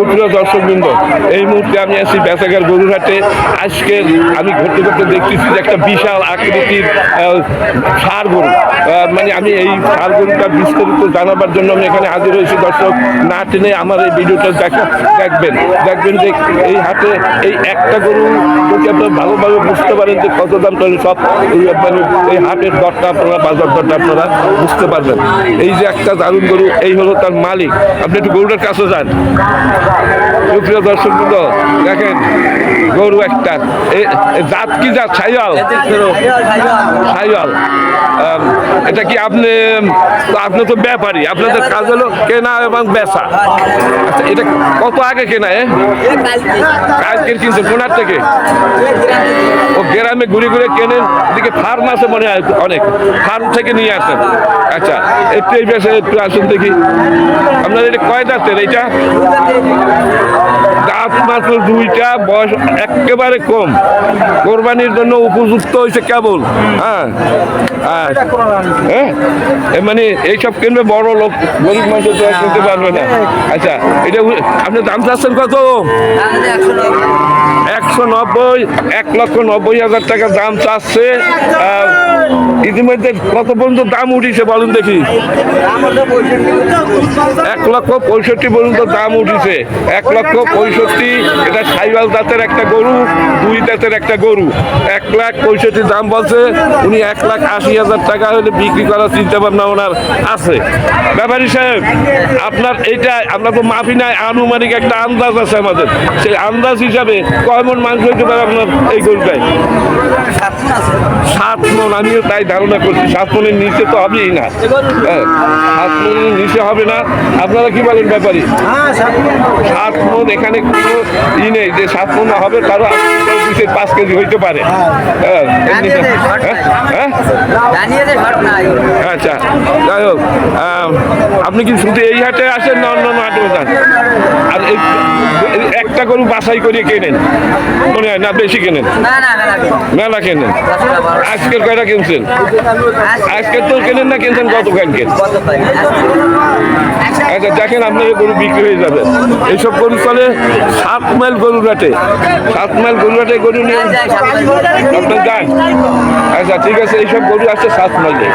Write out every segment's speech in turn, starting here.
সুপ্রিয় দর্শকবৃন্দ, এই মুহূর্তে আমি আছি বেচাঘাট গরুর হাটে। আজকে আমি ঘুরতে ঘুরতে দেখতেছি যে একটা বিশাল আকৃতির ষাঁড় গরু। মানে আমি এই ষাঁড় গরুটা বিস্তারিত জানাবার জন্য আমি এখানে হাজির হয়েছি। দর্শক না টেনে আমার এই ভিডিওটা দেখবেন যে এই হাটে এই একটা গরু যদি আপনারা ভালোভাবে বুঝতে পারেন যে কত দাম, তাহলে সব মানে এই হাটের দরটা আপনারা, বাজার দরটা আপনারা বুঝতে পারবেন। এই যে একটা দারুণ গরু, এই হলো তার মালিক। আপনি একটু গরুটার কাছে যান। সুপ্রিয় দর্শক বৃন্দ, দেখেন গরু একটা, জাত কি জাত? শাহিওয়াল। এটা কি আপনি তো ব্যাপারী, আপনাদের কাজ হলো কেনা এবং বেচা। আচ্ছা, এটা কত আগে কেনা? কালকের কিনছেন কোনার থেকে? ও গ্রামে ঘুরে ঘুরে কেনেন, এদিকে ফার্ম আছে মনে হয় অনেক, ফার্ম থেকে নিয়ে আসেন। আচ্ছা, একটু এই বেশে একটু আসুন দেখি। আপনার এটা কয় দাঁতের? এইটা দাঁত মাত্র দুইটা, বয়স একেবারে কম, কোরবানির জন্য উপযুক্ত হয়েছে কেবল। হ্যাঁ, মানে এইসব কিনবে বড় লোক, গরিব মানুষ তো কিনতে পারবে না। আচ্ছা, এটা আপনি দাম চাচ্ছেন কত? 190, 1,90,000 টাকা দাম চাচ্ছে। ইতিমধ্যে কত পর্যন্ত দাম উঠিছে বলুন দেখি? 1,65,000 পর্যন্ত দাম উঠিছে। 1,65,000। এটা শাহিওয়াল জাতের একটা গরু, 2 দাঁতের একটা গরু। 1,65,000 দাম বলছে। উনি 1,80,000 টাকা হলে বিক্রি করার চিন্তা ভাবনা ওনার আছে। ব্যাপারী সাহেব, আপনার এইটা, আমরা তো মাফি নাই, আনুমানিক একটা আন্দাজ আছে আমাদের। সেই আন্দাজ হিসাবে কয় মন মাংস হইতে পারে আপনার এই গরুটায়? 7 মন। আমিও তাই ধারণা করছি, 7 মনের নিচে তো হবেই না। 7 মনের নিচে হবে না। আপনারা কি বলেন ব্যাপারী? 7 মন। এখানে কোনো ই নেই যে 7 মন হবে, তারও 5 কেজি হইতে পারে। আচ্ছা, যাই হোক, আপনি কি শুধু এই হাটে আসেন না অন্য হাটে যান? আর এই একটা গরু বাছাই করিয়ে কেনেন মনে হয় না? বেশি কেনেন? মেলা কেনেন। আজকের কয়টা কিনছেন? আজকের তো কেনেন না, কিনছেন কত কালকে? আচ্ছা, দেখেন আপনার গরু বিক্রি হয়ে যাবে। এইসব গরু চলে 7 মাইল গরুর হাটে। 7 মাইল গরুর হাটে গরু নিয়ে আপনার যান। আচ্ছা, ঠিক আছে, এইসব গরু আছে 7 মাইলে।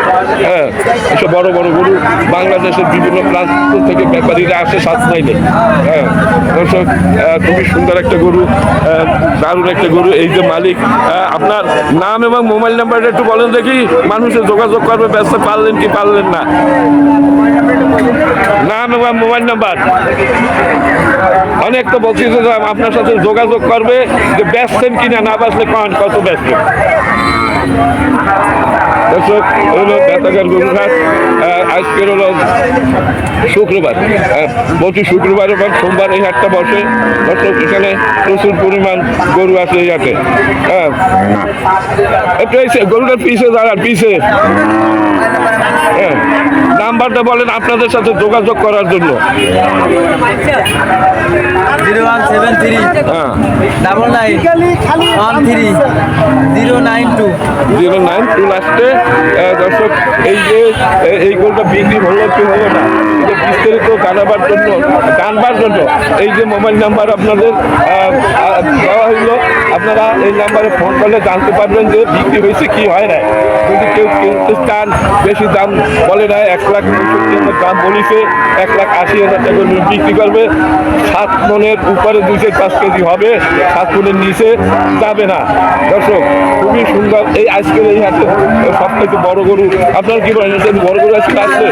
হ্যাঁ, এইসব বড় বড় গরু বাংলাদেশের বিভিন্ন প্রান্ত থেকে ব্যাপারীরা আসে 7 মাইলে। হ্যাঁ, দর্শক, খুবই সুন্দর একটা গরু, দারুণ একটা গরু। এই যে মালিক, আপনার নাম এবং মোবাইল নাম্বারটা একটু বলেন দেখি, মানুষের যোগাযোগ করবে, ব্যস্ত পারলেন কি পারলেন না? নাম এবং মোবাইল নাম্বার। অনেক তো বলছি যে আপনার সাথে যোগাযোগ করবে, যে বেচছেন কিনা, না বেচলে কত বেচবেন। দর্শক, হলো বেচাঘাট গরুর হাট। আজকের হলো শুক্রবার, প্রতি শুক্রবার এবং সোমবার এই হাটটা বসে। দর্শক, এখানে প্রচুর পরিমাণ গরু আছে এই হাটে। হ্যাঁ, একটু গরুটার পিছে দাঁড়ান, পিছে। হ্যাঁ, নাম্বারটা বলেন আপনাদের সাথে যোগাযোগ করার জন্য। 0173 092 লাস্টে। দর্শক, এই যে এই গরুটা বিক্রি হলো কি হলো না, বিস্তারিত জানবার জন্য এই যে মোবাইল নাম্বার আপনাদের দেওয়া হইলো, আপনারা এই নাম্বারে ফোন করলে জানতে পারবেন যে বিক্রি হয়েছে কি হয় না। যদি কেউ কিনতে চান, বেশি দাম বলে না, 1,65,000 দাম বলিছে, 1,80,000 টাকা বিক্রি করবে। 7 মনের উপরে 2-5 কেজি হবে, 7 মনের নিচে যাবে না। দর্শক, খুবই সুন্দর এই আজকের এই হাটে সবথেকে বড় গরু। আপনার কি বলেন, বড় গরু আজকে আসছে?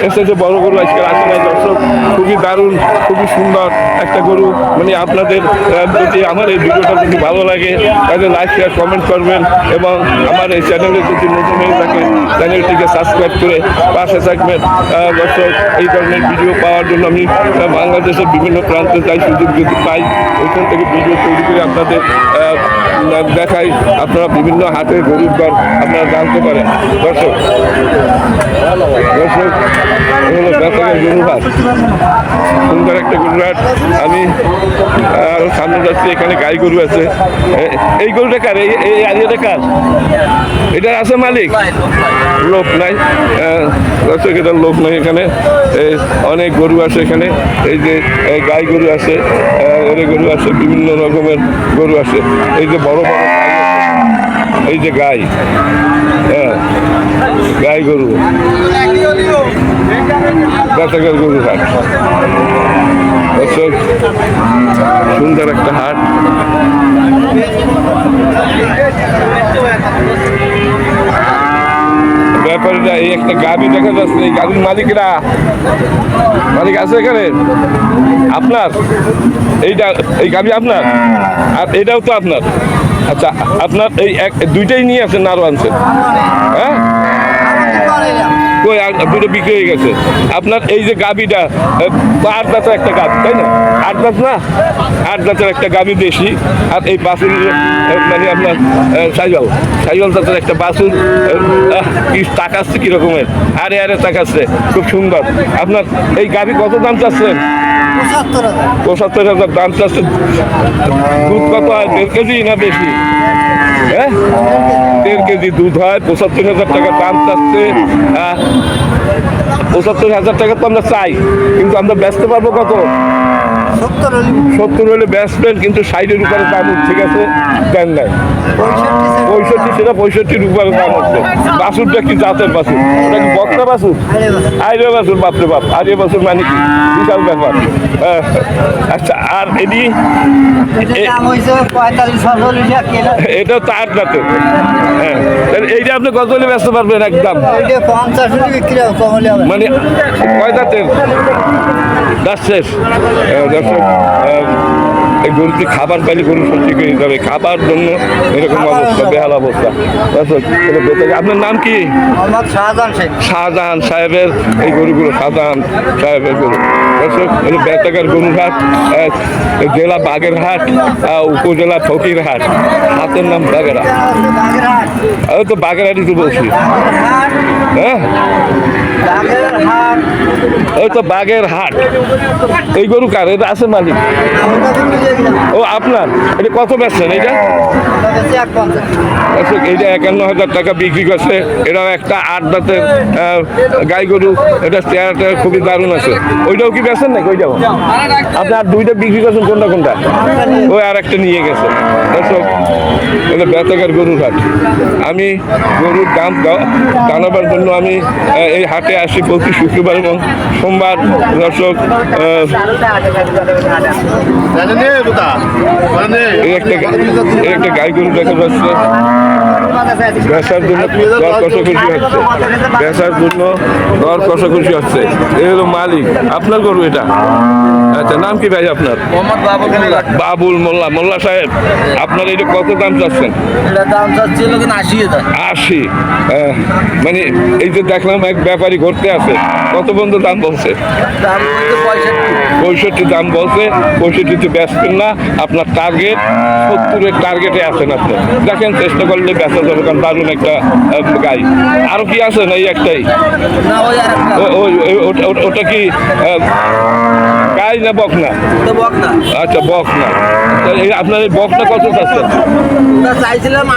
এসে যে বড় গরু আজকে আসে নাই। দর্শক, খুবই দারুণ, খুবই সুন্দর একটা গরু। মানে আপনাদের যদি আমার এই ভিডিওটা যদি ভালো লাগে, তাহলে লাইক, শেয়ার, কমেন্ট করবেন এবং আমার এই চ্যানেলে যদি নতুন হয়ে থাকে, চ্যানেলটিকে সাবস্ক্রাইব করে পাশে থাকবেন। দর্শক, এই ধরনের ভিডিও পাওয়ার জন্য আমি বাংলাদেশের বিভিন্ন প্রান্তে যাই, সুযোগ যদি পাই ওইখান থেকে ভিডিও তৈরি করে আপনাদের দেখাই। আপনারা বিভিন্ন হাটের গরুর দর আপনারা জানতে পারেন। দর্শক, বেচাঘাট গরুর হাট, সুন্দর একটা গরুর হাট। আমি আরো সামনে যাচ্ছি, এখানে গাই গরু আছে। এই গরুটা কার? এই আরিয়াটা কার? এটার আছে মালিক? লোক নাই। দর্শক, এটার লোক নাই। এখানে অনেক গরু আছে, এখানে এই যে গাই গরু আছে। এর গরু আছে, বিভিন্ন রকমের গরু আছে। এই যে বড় বড় গাই আছে, এই যে গাই, হ্যাঁ গাই গরু, বেতাকার গরু হাট। দর্শক, সুন্দর একটা হাট। ব্যাপারীরা এই একটা গাড়ি দেখা যাচ্ছে, এই গাড়ির মালিকরা, মালিক আছে এখানে আপনার? এইটা এই গাড়ি আপনার, আর এটাও তো আপনার। আচ্ছা, আপনার এই দুইটাই নিয়ে আছেন না আরো আনছেন? হ্যাঁ, কই দুটো বিক্রি হয়ে গেছে। আপনার এই যে গাবিটা, 8 দাঁতের একটা গাবি, তাই না? 8 দাঁত না, 8 দাঁতের একটা গাবি দেশি। আর এই বাছুর মানে আপনার সাইজল দাঁতের একটা বাছুর, কি তাকাচ্ছে কিরকমের, আরে আরে তাকাচ্ছে, খুব সুন্দর। আপনার এই গাবি কত দাম চাচ্ছেন? 75,000 দাম চাচ্ছে। দুধ কত হয়, 1.5 কেজি না বেশি? হ্যাঁ, 1.5 কেজি দুধ হয়। 75,000 টাকা দাম চাচ্ছে। 75,000 টাকা তো আমরা চাই, কিন্তু আমরা বেচতে পারবো কত? 70 হলে বেচবেন, কিন্তু 60-এর উপরে দাম উঠছে, ঠিক আছে, দেন নাই 65, সেটা 65-র উপরে দাম হচ্ছে। বাছুরটা কি জাতের বাছুর? ওটা কি বকনা বাছুর? আইরে বাছুর, বাপরে বাপ, আইরে বাছুর মানে কি বিশাল ব্যাপার। আচ্ছা, আর এটি এটা তো 8 দাঁতের। হ্যাঁ, এইটা আপনি কত হলে বেচতে পারবেন একদম? মানে কয় দাঁতের? দাঁত শেষ। দর্শক, এই গরুটি খাবার পাইলে গরু সত্যি করে দিতে হবে, খাবার জন্য এরকম অবস্থা, বেহাল অবস্থা। দর্শক, আপনার নাম কি? শাহজাহান সাহেবের এই গরুগুলো, শাহজাহান সাহেবের গরু। দর্শক, বেতাকার গরুরহাট, জেলা বাগেরহাট, উপজেলা ফকিরহাট, হাতের নাম বাগেরহাট। আমি তো বাগেরহাটই তো বলছি। হ্যাঁ, ওই তো বাগেরহাট। এই গরু কার? এটা আছে মালিক? ও আপনার। এটা কত বেচছেন এইটা? এইটা 51,000 টাকা বিক্রি করছে। এটাও একটা 8 দাঁতের গাই গরু। এটা চেহারাটা খুবই দারুণ আছে। ওইটাও কি বেচছেন নাকি? ওইটাও আপনি আর দুইটা বিক্রি করছেন? কোনটা কোনটা? ওই আর একটা নিয়ে গেছে। দর্শক, এটা বেতাকার গরুর হাট। আমি গরুর দাম জানাবার জন্য আমি এই হাটে আসি প্রতি শুক্রবার এবং সোমবার। দর্শক, এই একটা গাই গরু দেখা যাচ্ছে, বেচার জন্য দর কষাকষি হচ্ছে, বেচার জন্য দর কষাকষি হচ্ছে। এই হলো মালিক। আপনার গরু এটা? আচ্ছা, নাম কি ভাই আপনার? বাবুল মোল্লা। মোল্লা সাহেব, আপনার এটা কত দাম চাচ্ছেন? দাম চাচ্ছিল 80। মানে এই যে দেখলাম এক ব্যাপারী ঘুরতে আছে, কত পর্যন্ত দাম বলছে? 65 দাম বলছে। 65-তে বেচবেন না, আপনার টার্গেট 70-এর টার্গেটে আছেন আপনি। দেখেন, চেষ্টা করলে বেচা যাবে, কারণ দারুণ একটা গাই। আরো কি আছে না এই একটাই? ওটা কি গাই না বকনা? আচ্ছা, বকনা। আপনার এই বকনা কত চাচ্ছেন? চাইছিলাম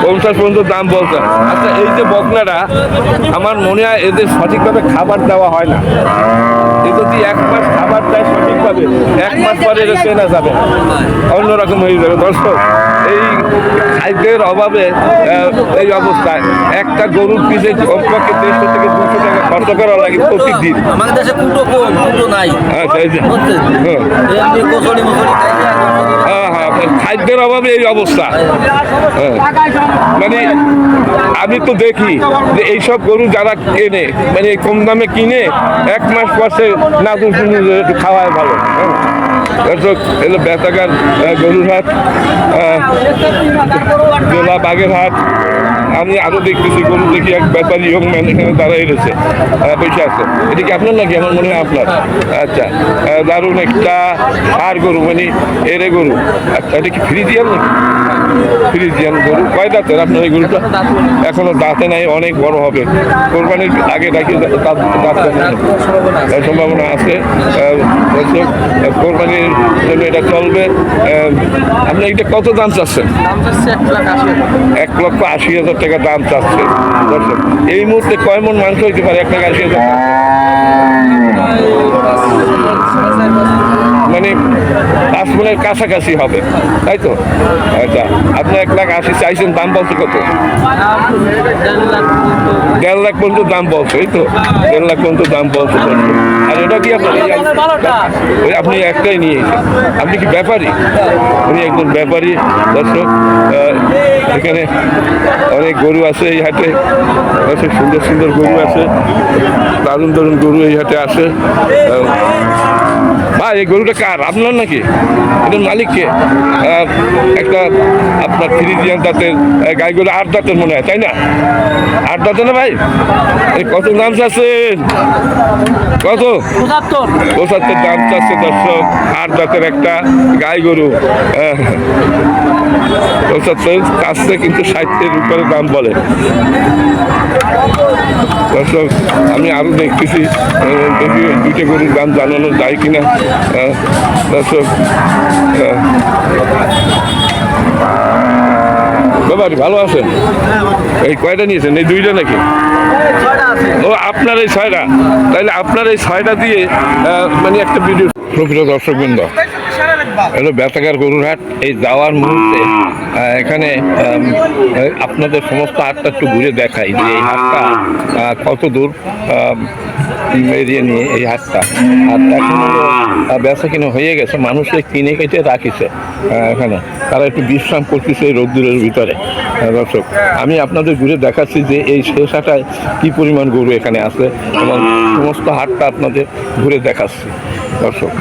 50 পর্যন্ত দাম বলছেন। আচ্ছা, এই যে বকনাটা, আমার মনে হয় এদের সঠিকভাবে খাবার দেওয়া হয় না। এ যদি 1 মাস খাবার দেয় সঠিকভাবে, 1 মাস পরে এটা চেনা যাবে, অন্যরকম হয়ে যাবে। দর্শক, এই খাদ্যের অভাবে এই অবস্থায় একটা গরুর পিছে কমপক্ষে 150 থেকে 200 টাকা খরচ করা লাগে প্রতিদিন। আমাদের দেশে কুটো কম, কুটো নাই। আচ্ছা, এই যে হ্যাঁ, খাদ্যের অভাবে এই অবস্থা। মানে আমি তো দেখি যে এইসব গরু যারা কেনে, মানে কম দামে কিনে 1 মাস পরে না একটু খাওয়ায় ভালো। দর্শক, এলো বেতাকার গরুর হাট, জেলা বাগেরহাট। আমি আরো দেখতেছি গরু, দেখি এক ব্যাপারী ইয়ং ম্যান এখানে দাঁড়াই রয়েছে, বসে আছে। এটা কি আপনার নাকি? আমার মনে হয় আপনার। আচ্ছা, দারুণ একটা আর গরু, মানে এরে গরু। আচ্ছা, এটা কি ফ্রিজিয়ান নাকি? ফ্রিজিয়ান গরু। কয় দাঁতের আপনার এই গরুটা? এখনো দাঁতে নাই, অনেক বড় হবে। কোরবানির আগে ডাকি দাঁতের সম্ভাবনা আছে। কোরবানির জন্য এটা চলবে। আপনি এটা কত দাম চাচ্ছেন? 1,80,000 টাকা দাম চাচ্ছে। দর্শক, এই মুহূর্তে কয় মন মাংস হইতে পারে 1,80,000 টাকা? মানে 5 মনের কাছাকাছি হবে, তাই তো? আচ্ছা, আপনি 1,80,000 চাইছেন, দাম বলছে কত? 1.5 লাখ পর্যন্ত দাম বলছে, এই তো 1.5 লাখ পর্যন্ত দাম বলছে। আর এটা কি আপনার ওই আপনি একটাই নিয়ে এসেছেন? আপনি কি ব্যাপারী? উনি একজন ব্যাপারী। দর্শক, এখানে অনেক গরু আছে এই হাটে, অনেক সুন্দর সুন্দর গরু আছে, দারুণ দারুণ গরু এই হাটে আছে। ভাই, এই গরুটা কার? আপনার নাকি? এটার মালিককে? একটা আপনার ফ্রিজিয়ান জাতের গাই গরু, 8 দাঁতের মনে হয়, তাই না? 8 দাঁতে না ভাই? এই কত দাম চাচ্ছেন? কত? 75 দাম চাচ্ছে দর্শক, 8 দাঁতের একটা গাই গরু। 75 কাছতে কিন্তু 60-এর উপরে দাম বলে। দর্শক, আমি আরো দেখতেছি, দেখি ওই 2টা গরুর দাম জানানো যায় কিনা। দর্শক, বাবারি ভালো আছেন? এই কয়টা নিয়েছেন? এই 2টা নাকি? ও, আপনার এই 6টা? তাইলে আপনার এই 6টা দিয়ে মানে একটা ভিডিও। প্রকৃত দর্শকবৃন্দ, হলো বেতাকার গরুর হাট। এই যাওয়ার মুহূর্তে এখানে আপনাদের সমস্ত হাটটা একটু ঘুরে দেখাই যে এই হাটটা কত দূর এরিয়া নিয়ে এই হাটটা। আর এখন হলো বেচা কিনে হয়ে গেছে, মানুষে কিনে কেটে রাখিছে এখানে, তারা একটু বিশ্রাম করতেছে এই রোদ্দুরের ভিতরে। দর্শক, আমি আপনাদের ঘুরে দেখাচ্ছি যে এই শেষ হাটায় কী পরিমাণ গরু এখানে আছে এবং সমস্ত হাটটা আপনাদের ঘুরে দেখাচ্ছি। দর্শক,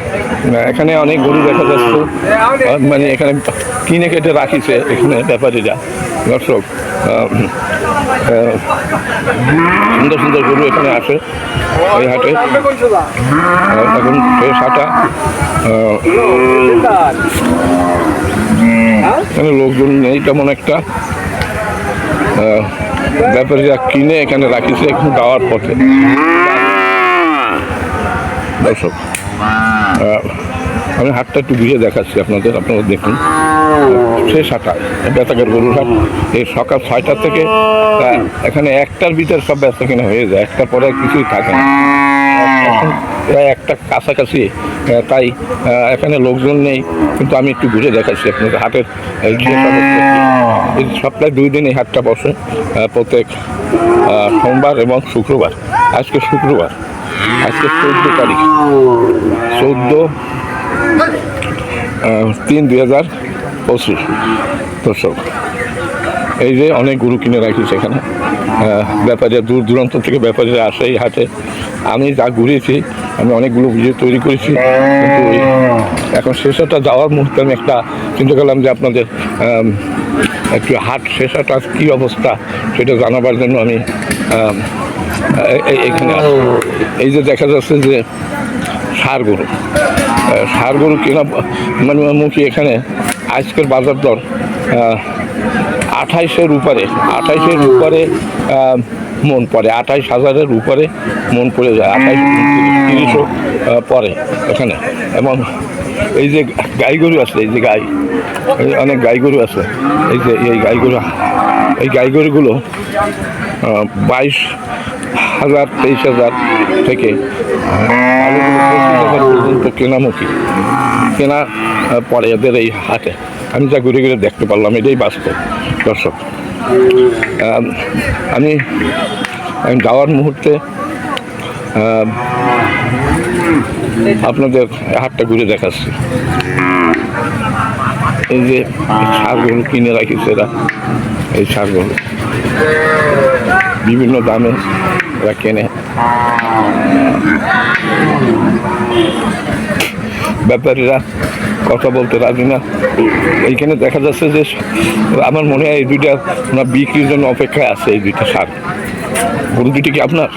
এখানে অনেক গরু দেখা যাচ্ছে, মানে এখানে কিনে কেটে রাখিছে এখানে ব্যাপারীরা। দর্শক, সুন্দর সুন্দর গরু এখানে আসে এই হাটে। এখন শেষ হাটা, এখানে লোকজন নেই তেমন একটা। ব্যাপারীরা কিনে এখানে রাখিছে এখন যাওয়ার পথে। দর্শক, আমি হাটটা একটু ঘুরে দেখাচ্ছি আপনাদের, আপনারা দেখুন। শেষ হাটা বেতাকার গরুর হাট। এই সকাল 6টা থেকে এখানে 1টার ভিতর সব বেচা কিনা হয়ে যায়, 1টার পরে কিছুই থাকে না। এখন প্রায় 1টা কাছাকাছি, তাই এখানে লোকজন নেই, কিন্তু আমি একটু ঘুরে দেখাচ্ছি আপনাদের হাটের এই সপ্তাহে 2 দিন এই হাটটা বসে, প্রত্যেক সোমবার এবং শুক্রবার। আজকে শুক্রবার, আজকে 14 তারিখ, 14/3/2025। দর্শক, এই যে অনেক গরু কিনে রাখিছে এখানে, ব্যাপারীরা দূর দূরান্ত থেকে ব্যাপারীরা আসে এই হাটে। আমি যা ঘুরেছি, আমি অনেকগুলো ভিডিও তৈরি করেছি, কিন্তু এখন শেষটা যাওয়ার মুহূর্তে আমি একটা চিন্তা করলাম যে আপনাদের একটু হাট শেষটা কী অবস্থা সেটা জানাবার জন্য আমি এখানে এই যে দেখা যাচ্ছে যে ষাঁড় গরু কেনা মানে মুখী এখানে আজকের বাজার দর 28-এর উপরে মন পড়ে, 28,000-এর উপরে মন পড়ে যায়, 28-30-ও পরে এখানে। এবং এই যে গাই গরু আছে, এই যে অনেক গাই গরু আছে, এই যে এই গাই গরুগুলো 22,000 23,000 থেকে 25,000 পর্যন্ত কেনা পরে এদের এই হাটে। আমি যা ঘুরে ঘুরে দেখতে পারলাম, এটাই বাস্তব। দর্শক, আমি যাওয়ার মুহূর্তে আপনাদের হাটটা ঘুরে দেখাচ্ছি। এই যে ষাঁড়গুলো কিনে রাখিছে এরা, এই ষাঁড়গুলো বিভিন্ন দামে এরা কেনে। ব্যাপারীরা কথা বলতে রাজি না। এইখানে দেখা যাচ্ছে যে আমার মনে হয় এই 2টা ওনার বিক্রির জন্য অপেক্ষায় আছে। এই 2টা ষাঁড় গরু 2টি কি আপনার?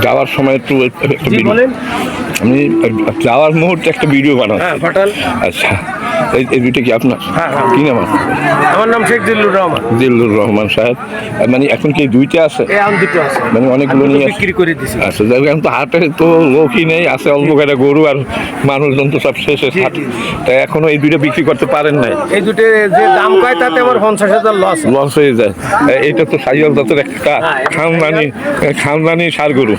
যাওয়ার সময় একটু একটা ভিডিও, আমি যাওয়ার মুহূর্তে একটা ভিডিও বানাবো। আচ্ছা, এই দুইটা কি আপনার? হ্যাঁ। কি নাম আছে? আমার নাম শেখ জিল্লুর রহমান। জিল্লুর রহমান সাহেব। মানে এখন কি দুইটা আছে? এই আম দুটো আছে, মানে অনেকগুলো নিয়ে আসছে? বিক্রি করে দিছি। আচ্ছা, যাই হোক, এখন তো হাটে তো লোকই নেই, আছে অল্প কয়েকটা গরু আর মানুষজন তো সব শেষে হাট। তাই এখনো এই দুইটা বিক্রি করতে পারেন নাই? এই দুটো যে দাম কয় তাতে আমার 50,000 লস। লস হয়ে যায়। এটা তো সাইয়াল জাতের একটা খানদানি ষাঁড় গরু।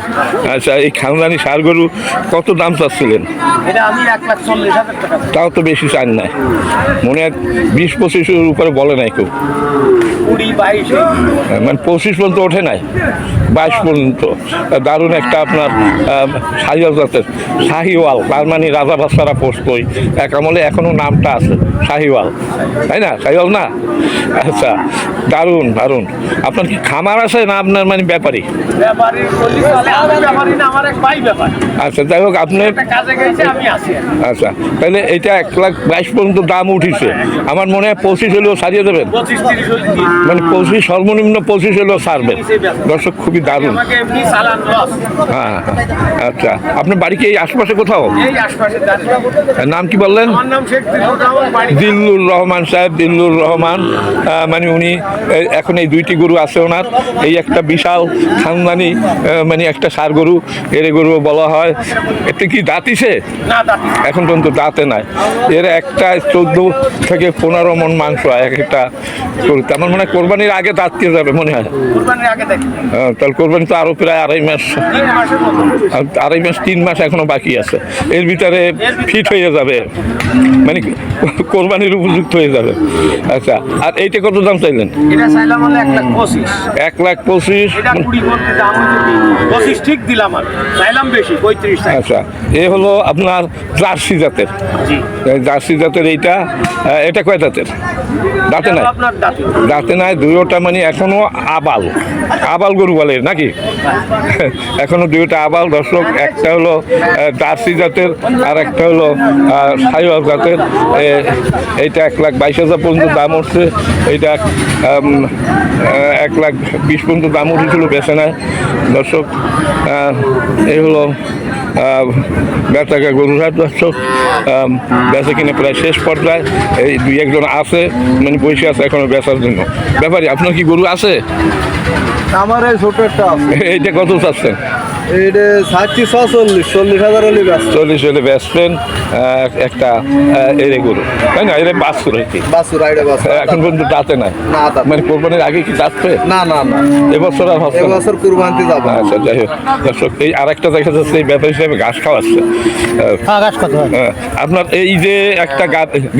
আচ্ছা, এই খানদানি ষাঁড় গরু কত দাম চাচ্ছিলেন? এটা আমি 1,40,000 টাকা। তাও তো বেশি চান নাই, মনে হয় 20-25-এর উপরে বলে নাই কেউ। 20-22 মানে 25 পর্যন্ত ওঠে নাই, 22 পর্যন্ত। দারুণ একটা আপনার সাইয়াল জাতের শাহিওয়াল, তার মানে রাজা বাচ্চারা পোষতই এক আমলে, এখনো নামটা আছে শাহিওয়াল, তাই না? শাহিওয়াল না? আচ্ছা, দারুণ দারুণ। আপনার কি খামার আছে না আপনার মানে ব্যাপারী? ব্যাপারী বলি চলে, আমি ব্যাপারী না, আমার এক ভাই ব্যাপারী। আচ্ছা, যাই হোক, আপনি একটা কাজে গেছে, আমি আছি। আচ্ছা, তাহলে এটা 1,22,000 পর্যন্ত দাম উঠিছে। আমার মনে হয় 25 হলেও সারিয়ে দেবেন। 25-30 হলে দিই। মানে 25, সর্বনিম্ন 25 হলেও ছাড়বেন। দর্শক, খুবই দারুণ। আমাকে এমনি চালান লস। হ্যাঁ, আচ্ছা, আপনার বাড়ি কি এই আশপাশে কোথাও? এই আশপাশে দাঁড়িয়ে। নাম কি বললেন? আমার নাম শেখ জিল্লুর রহমান, বাড়ি দিল্লুর রহমান সাহেব, দিল্লুর রহমান। মানে উনি এখন এই দুইটি গরু আছে ওনার। এই একটা বিশাল খানদানি মানে একটা ষাঁড় গরু, এর গরু বলা হয়। এটা কি দাঁতিছে? না দাঁড়ি। এখন পর্যন্ত দাঁতে নাই। এর একটা 14 থেকে 15 মণ মাংস হয় এক একটা গরুতে। আমার মনে হয় কোরবানির আগে দাঁত দিয়ে যাবে মনে হয়। কুরবানির আগে দেখি। তাহলে কোরবানি তো আরো প্রায় 2.5 মাস, 3 মাসের মতো। 2.5 মাস 3 মাস এখনো বাকি আছে। এর ভিতরে ফিট হয়ে যাবে, মানে কোরবানির উপযুক্ত হয়ে যাবে। আচ্ছা, আর এইটা কত দাম চাইলেন? এটা চাইলাম হলো 1,25,000। 1,25,000। এটা 20 বলতে দাম হচ্ছে 25 ঠিক দিলাম, আর চাইলাম বেশি 35 টাকা। আচ্ছা, এ হলো আপনার জার্সি জাতের। জি। জার্সি জাতের এইটা, এটা কয় দাঁতের? দাঁতে নাই? আপনার দাঁতি। দাঁতে নাই, দুইটা মানে এখনো আবাল, আবাল গরু বলে নাকি? এখনো দুইটা আবাল। দর্শক, একটা হলো জার্সি জাতের আর একটা হলো সাইওয়াল জাতের। এইটা 1,22,000 পর্যন্ত দাম উঠছে। এইটা 1,20,000 পর্যন্ত দাম উঠেছিল, বেছে নেয়। দর্শক, এই হলো বেচাকা গরুর হাট। দর্শক, বেচা কিনে প্রায় শেষ পর্যায়ে। এই 2-1 আছে, মানে বসে আছে এখনো বেচার জন্য। ব্যাপারী, আপনার কি গরু আছে? আমার এই ছোট একটা আছে, এইটা কত চাচ্ছেন? এটা 40,000 হলে ব্যস্ত। 40 হলে বেচবেন। একটা এরে গরু, তাই না? এরে বাছুর আর কি। বাসুর আইডা বাসুর। এখন পর্যন্ত দাঁতে নাই। না দাঁত। মানে কোরবানির আগে কি দাঁতবে? না না না, এবছর আর হচ্ছে না? এবছর কুরবানিতে যাবো। আচ্ছা, যাই হোক। দর্শক, এই আরেকটা দেখা যাচ্ছে এই ব্যাপারী হিসেবে ঘাস খাওয়াচ্ছে। ঘাস কত হয়? আপনার এই যে একটা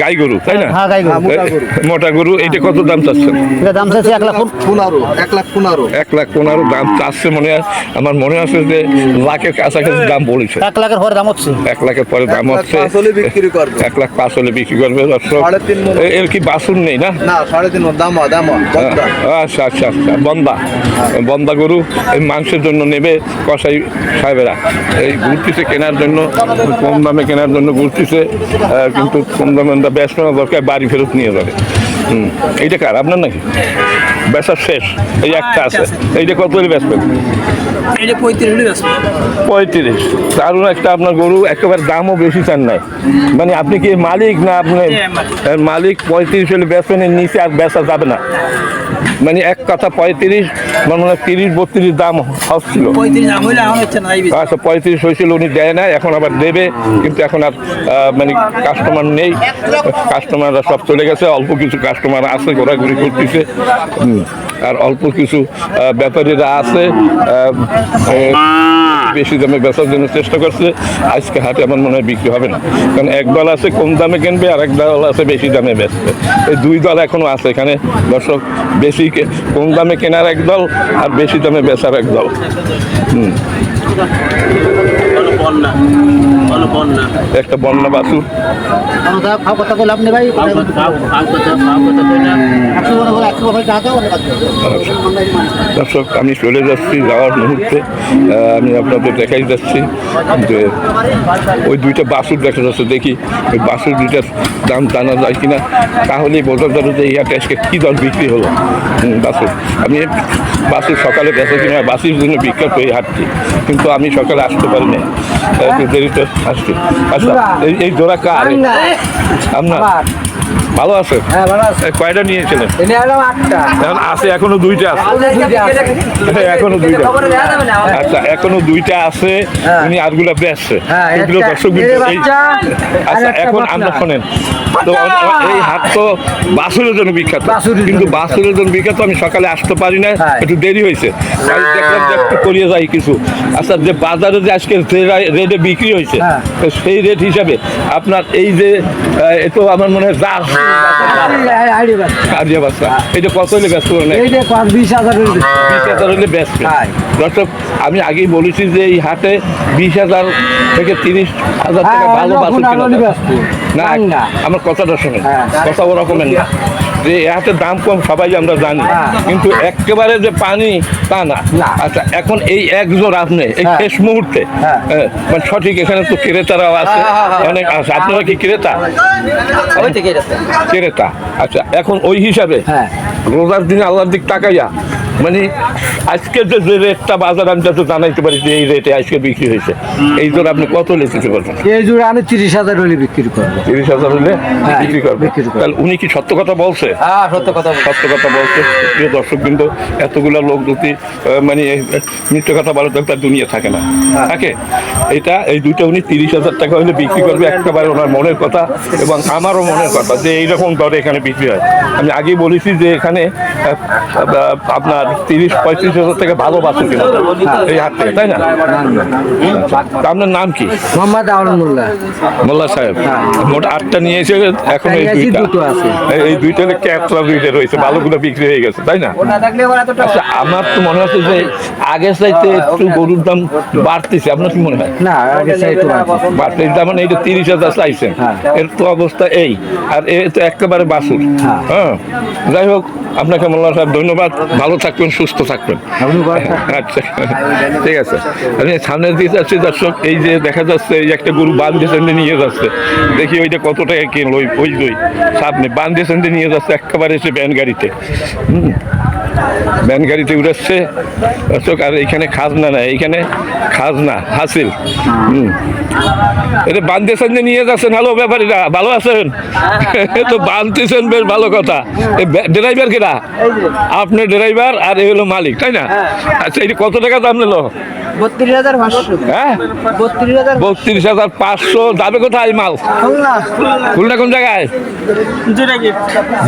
গাই গরু, তাই না? হ্যাঁ, গাই গরু। মোটা গরু। মোটা গরু, এইটা কত দাম চাচ্ছেন? এটা দাম চাইছে 1,15,000। 1,15,000। 1,15,000 দাম চাচ্ছে মনে হয়। আমার মনে আছে যে লাখের কাছাকাছি দাম বলেছে। 1,00,000-এর পরে দাম হচ্ছে। 1 লাখের পরে দাম হচ্ছে। 1,05,000 হলে বিক্রি করবে। 1,05,000 হলে বিক্রি করবে। দর্শক, 3.5 মণ। এর কি বাছুর নেই না? না, 3.5 দামা দামা বন্ধা। আচ্ছা আচ্ছা আচ্ছা, বন্দা গরু এই মাংসের জন্য নেবে কসাই সাহেবেরা। এই ঘুরতেছে কেনার জন্য, কম দামে কেনার জন্য ঘুরতেছে, কিন্তু কম দামে ব্যস্ত না, দরকার বাড়ি ফেরত নিয়ে যাবে। এইটা কার? আপনার নাকি? বেচার শেষ? এই একটা আছে, এইটা কত করে বেচবেন? এটা 35,000 35। দারুণ একটা আপনার গরু, একেবারে দামও বেশি চান নাই। মানে আপনি কি মালিক না আপনি মালিক? 35 হলে বেচবেন, এর নিচে আর বেচা যাবে না। মানে এক কথা 35, মানে 30-32 দাম হচ্ছিল। 35 দাম হইলে এখন হচ্ছে না। আচ্ছা, 35 হয়েছিল, উনি দেয় না, এখন আবার দেবে, কিন্তু এখন আর মানে কাস্টমার নেই। কাস্টমাররা সব চলে গেছে। অল্প কিছু কাস্টমার আছে, ঘোরাঘুরি করতেছে। আর অল্প কিছু ব্যাপারীরা আছে, বেশি দামে বেচার জন্য চেষ্টা করছে। আজকে হাটে আমার মনে হয় বিক্রি হবে না, কারণ এক দল আছে কম দামে কিনবে, আর এক দল আছে বেশি দামে বেচবে। এই দুই দল এখনো আছে এখানে। দর্শক, বেশি কম দামে কেনার এক দল আর বেশি দামে বেচার এক দল। একটা বন্যা বাছুর। খাওয়া কথা বলে আপনি ভাই দর্শক, আমি চলে যাচ্ছি, যাওয়ার মুহূর্তে আমি আপনাদের দেখাই যাচ্ছি যে ওই দুইটা বাছুর দেখা যাচ্ছে। দেখি ওই বাছুর দুইটার দাম জানা যায় কিনা, তাহলেই বোঝা যাবে যে এই হাটে আজকে কী দর বিক্রি হলো। বাছুর, আমি বাছুর সকালে বেচা কিনা বাছুর জন্য বিখ্যাত এই হাটটি, কিন্তু আমি সকালে আসতে পারি না, একটু দেরিতে আসছে। আচ্ছা এই জোড়া কার? আপনার? ভালো আছে? হ্যাঁ ভালো আছে। কয়টা নিয়েছিলেন? এনে এলাম 8টা। এখন আছে, এখনো 2টা আছে। এখনো 2টা। আচ্ছা এখনো 2টা আছে, উনি আরগুলা বেচছে। হ্যাঁ, এগুলো একটা দর্শক এর বাচ্চা, আচ্ছা আর একটা এখন বকনা। আমরা শোনেন তো এই হাট তো বাছুরের জন্য বিখ্যাত, বাছুরের জন্য কিন্তু বিখ্যাত। বাছুরের জন্য বিখ্যাত। আমি সকালে আসতে পারি না, হ্যাঁ। একটু দেরি হয়েছে, আমি দেখলাম যে একটু করিয়ে যাই কিছু। আচ্ছা যে বাজারে যে আজকে যে রেটে বিক্রি হয়েছে, হ্যাঁ। তো সেই রেট হিসাবে আপনার এই যে এ তো আমার মনে হয় জাল আইডি বাচ্চা। আরিয়া বাচ্চা, এটা কত হলে ব্যস্ত করেন? এই যে 20,000 এর বেশি। 20,000 হলে ব্যস্ত। হ্যাঁ। দর্শক আমি আগেই বলেছি যে এই হাটে 20,000 থেকে 30,000 টাকা হ্যাঁ, ভালো অন্য বাছুর কোনো কেনা আলোরই যায়। ব্যস্ত। না না। আমার কথাটা শোনেন, হ্যাঁ। কথা ওরকমের না যে এ হাটের দাম কম সবাই আমরা জানি, হ্যাঁ। কিন্তু একেবারে যে পানি তা না। না। আচ্ছা এখন এই এক জোর আপনি এই হ্যাঁ। শেষ মুহূর্তে হ্যাঁ। মানে সঠিক এখানে তো ক্রেতারাও আছে, অনেক আছে। আপনারা কি ক্রেতা? ক্রেতা। আচ্ছা এখন ওই হিসাবে হ্যাঁ। রোজার দিনে আল্লাহর দিক তাকাইয়া মানে আজকে যে রেটটা বাজার আমি যাতে জানাইতে পারি যে এই রেটে আজকে বিক্রি হয়েছে, এই জন্য আপনি কত লিখতে পারবেন? এই জোড়া আমি 30,000 হলে বিক্রি করবো। 30,000 হলে হ্যাঁ, বিক্রি করবে। বিক্রি করবে। তাহলে উনি কি সত্য কথা বলছে? হ্যাঁ সত্য কথা বলছি। সত্য কথা বলছে। প্রিয় দর্শক, কিন্তু এতগুলা লোক যদি মানে মিথ্যে কথা বলে তো তার দুনিয়া থাকে না, থাকে। এটা এই দুইটা উনি 30,000 টাকা হলে বিক্রি করবে, একেবারে ওনার মনের কথা এবং আমারও মনের কথা যে এইরকম দরে এখানে বিক্রি হয়। আমি আগেই বলেছি যে এখানে আপনার 30-35,000 টাকা ভালো বাছুর কিনা যায় এই হাট থেকে, তাই না? তা আপনার নাম কি? মোহাম্মদ আলমুল্লাহ। মোল্লা সাহেব মোট 8টা নিয়েছে, এখন এই নিয়েছি, দুইটা দুটো আছে। এই দুইটা ক্যাপলা দুইটা রয়েছে, ভালোগুলো বিক্রি হয়ে গেছে, তাই না? আচ্ছা আমার তো মনে হচ্ছে যে আগের চাইতে একটু গরুর দাম বাড়তেছে, আপনার কি মনে হয়? না আগে চাইতো বাড়তে তার মানে এই যে 30,000 চাইছেন, হ্যাঁ। এর তো অবস্থা এই, আর এ তো একেবারে বাছুর। হ্যাঁ। হ্যাঁ যাই হোক, আপনাকে মোল্লা সাহেব ধন্যবাদ, ভালো থাকবেন, সুস্থ থাকবেন। আচ্ছা ঠিক আছে। আমি সামনের দিকে যাচ্ছি দর্শক, এই যে দেখা যাচ্ছে এই যে একটা গরু বান্ধে সেন্ডে নিয়ে যাচ্ছে, দেখি ওইটা কত টাকা কিনলো ওই দুই সামনে বান্ধে সেন্ডে নিয়ে যাচ্ছে একেবারে এসে ভ্যান গাড়িতে। ভ্যান গাড়িতে উড়াচ্ছে দর্শক। আর এইখানে খাজনা না, এইখানে খাজনা হাসিল। এটা বান্ধে সেন্ডে নিয়ে যাচ্ছেন। হ্যালো ব্যাপারীরা, ভালো আছেন? তো বানতেছেন, বেশ ভালো কথা। ড্রাইভার কেনা? আপনি ড্রাইভার আর এই হলো মালিক, তাই না? আচ্ছা এটা কত টাকা দাম নিল? 32,500। হ্যাঁ 32,000। 32,500। যাবে কোথায় মাল? খুলনা কোন জায়গায়?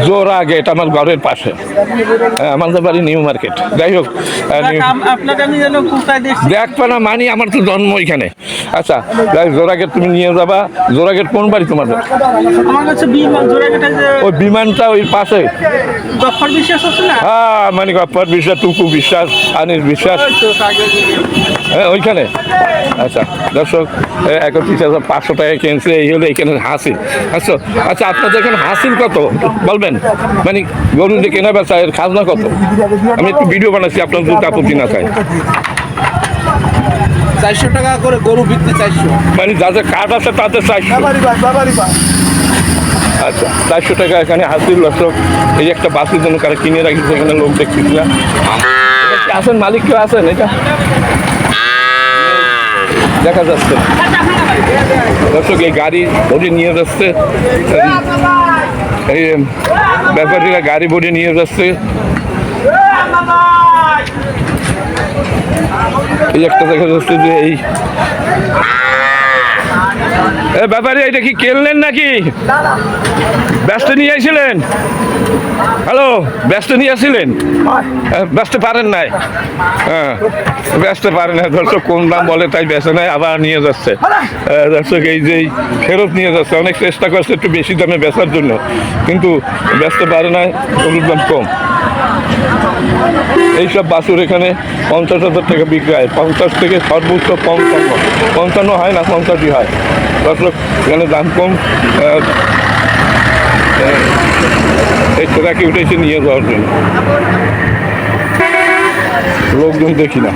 জোড়া গেট, আমার ঘরের পাশে। আমাদের বাড়ি নিউ মার্কেট। যাই হোক দেখবে না মানি, আমার তো জন্ম ওইখানে। আচ্ছা জোড়া গেট তুমি নিয়ে যাবা। জোড়া গেট কোন বাড়ি তোমাদের? আমার কাছে ওই বিমানটা ওই পাশে। গফর বিশ্বাস আছে না? হ্যাঁ মানে গপ্পর বিশ্বাস, টুকু বিশ্বাস, আনিস বিশ্বাস, হ্যাঁ ওইখানে। আচ্ছা দর্শক 31,500 টাকা কিনছে, এই হলো এখানে হাসিল। আচ্ছা আচ্ছা আপনাদের এখানে হাসিল কত বলবেন? মানে গরু যে কেনা বেচা এর খাজনা কত? আমি একটু ভিডিও বানাচ্ছি, আপনার যদি আপত্তি না চাই। 400 টাকা করে গরু বিক্রি 400। মানে যাদের কাঠ আছে তাদের 400। আচ্ছা 400 টাকা এখানে হাসিল দর্শক। এই একটা বাসের জন্য কারা কিনে রাখিছে, এখানে লোক দেখতেছি না। আছেন মালিক কেউ আছেন? এটা দেখা যাচ্ছে দর্শক, এই গাড়ি ভরে নিয়ে যাচ্ছে, এই ব্যাপারীরা গাড়ি ভরে নিয়ে যাচ্ছে। এই একটা দেখা যাচ্ছে যে এই ব্যাপারে এটা কি কিনলেন নাকি? ব্যস্ত নিয়ে আসছিলেন? হ্যালো ব্যস্ত নিয়ে আসছিলেন? ব্যস্ত পারেন নাই? হ্যাঁ ব্যস্ত পারেন না দর্শক, কোন দাম বলে তাই বেচে নাই, আবার নিয়ে যাচ্ছে দর্শক। এই যে ফেরত নিয়ে যাচ্ছে, অনেক চেষ্টা করছে একটু বেশি দামে বেচার জন্য, কিন্তু ব্যস্ত পারে না, গরুর দাম কম। এইসব বাছুর এখানে 50,000 টাকা বিক্রি হয়, 50 থেকে সর্বোচ্চ 55 হয় না, 50ই হয় দর্শক। এখানে দাম কম। এই ট্রাকে উঠেছে নিয়ে যাওয়ার জন্য, লোকজন দেখি না।